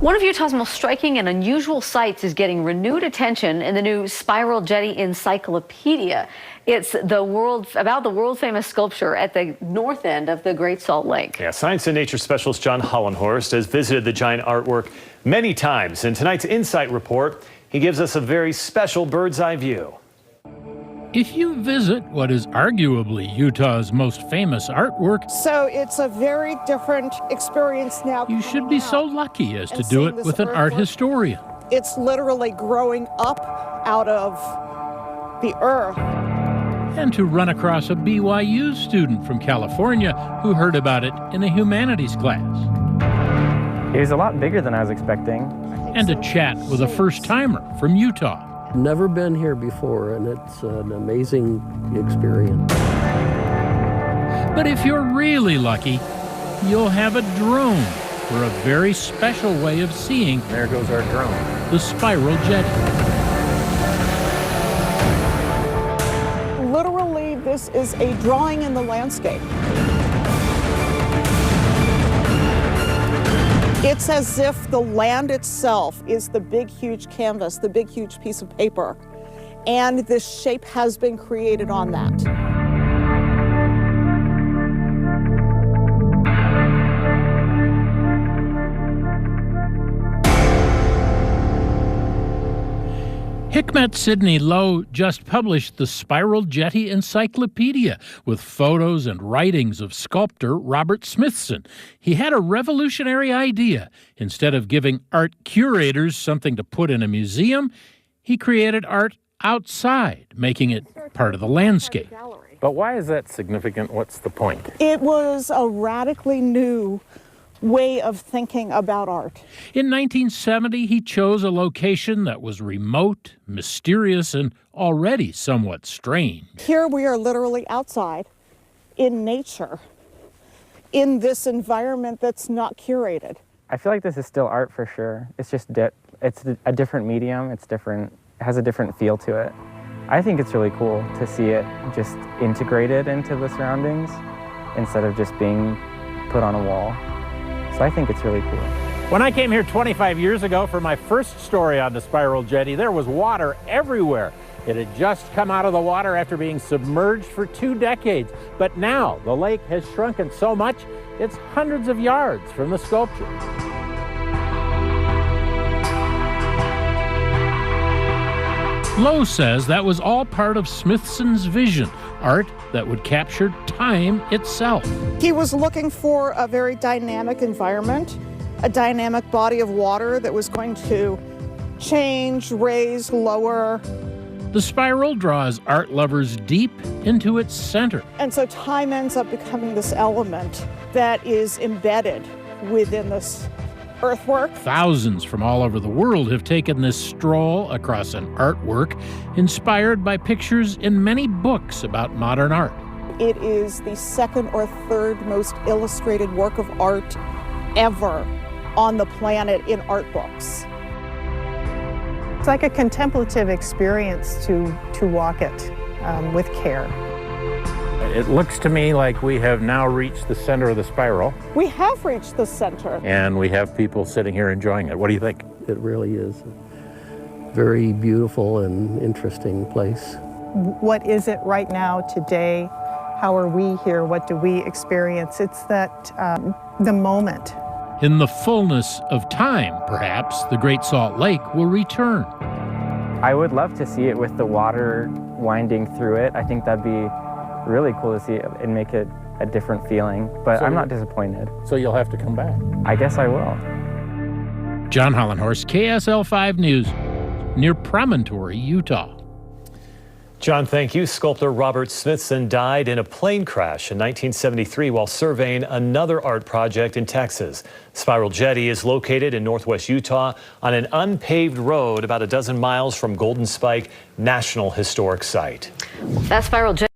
One of Utah's most striking and unusual sights is getting renewed attention in the new Spiral Jetty Encyclopedia. It's about the world-famous sculpture at the north end of the Great Salt Lake. Yeah, Science and Nature Specialist John Hollenhorst has visited the giant artwork many times. In tonight's Insight Report, he gives us a very special bird's-eye view. If you visit what is arguably Utah's most famous artwork, so it's a very different experience now. You should be so lucky as to do it with an art historian. It's literally growing up out of the earth. And to run across a BYU student from California who heard about it in a humanities class. It was a lot bigger than I was expecting. And a chat with a first-timer from Utah. Never been here before, and it's an amazing experience. But if you're really lucky, you'll have a drone for a very special way of seeing. There goes our drone. The Spiral Jetty. Literally, this is a drawing in the landscape. It's as if the land itself is the big, huge canvas, the big, huge piece of paper, and this shape has been created on that. Hikmet Sidney Lowe just published the Spiral Jetty Encyclopedia with photos and writings of sculptor Robert Smithson. He had a revolutionary idea. Instead of giving art curators something to put in a museum, he created art outside, making it part of the landscape. But why is that significant? What's the point? It was a radically new way of thinking about art. In 1970, he chose a location that was remote, mysterious, and already somewhat strange. Here we are literally outside, in nature, in this environment that's not curated. I feel like this is still art for sure. It's just it's a different medium. It's different. It has a different feel to it. I think it's really cool to see it just integrated into the surroundings instead of just being put on a wall. So I think it's really cool. When I came here 25 years ago for my first story on the Spiral Jetty, there was water everywhere. It had just come out of the water after being submerged for 2 decades. But now the lake has shrunken so much, it's hundreds of yards from the sculpture. Lowe says that was all part of Smithson's vision, art that would capture time itself. He was looking for a very dynamic environment, a dynamic body of water that was going to change, raise, lower. The spiral draws art lovers deep into its center. And so time ends up becoming this element that is embedded within this earthwork. Thousands from all over the world have taken this stroll across an artwork inspired by pictures in many books about modern art. It is the second or third most illustrated work of art ever on the planet in art books. It's like a contemplative experience to walk it with care. It looks to me like we have now reached the center of the spiral. We have reached the center. And we have people sitting here enjoying it. What do you think? It really is a very beautiful and interesting place. What is it right now, today? How are we here? What do we experience? It's that, the moment. In the fullness of time, perhaps, the Great Salt Lake will return. I would love to see it with the water winding through it. I think that'd be really cool to see it and make it a different feeling, but I'm not disappointed. So you'll have to come back. I guess I will. John Hollenhorst, KSL 5 News, near Promontory, Utah. John, thank you. Sculptor Robert Smithson died in a plane crash in 1973 while surveying another art project in Texas. Spiral Jetty is located in northwest Utah on an unpaved road about a dozen miles from Golden Spike National Historic Site. That Spiral Jetty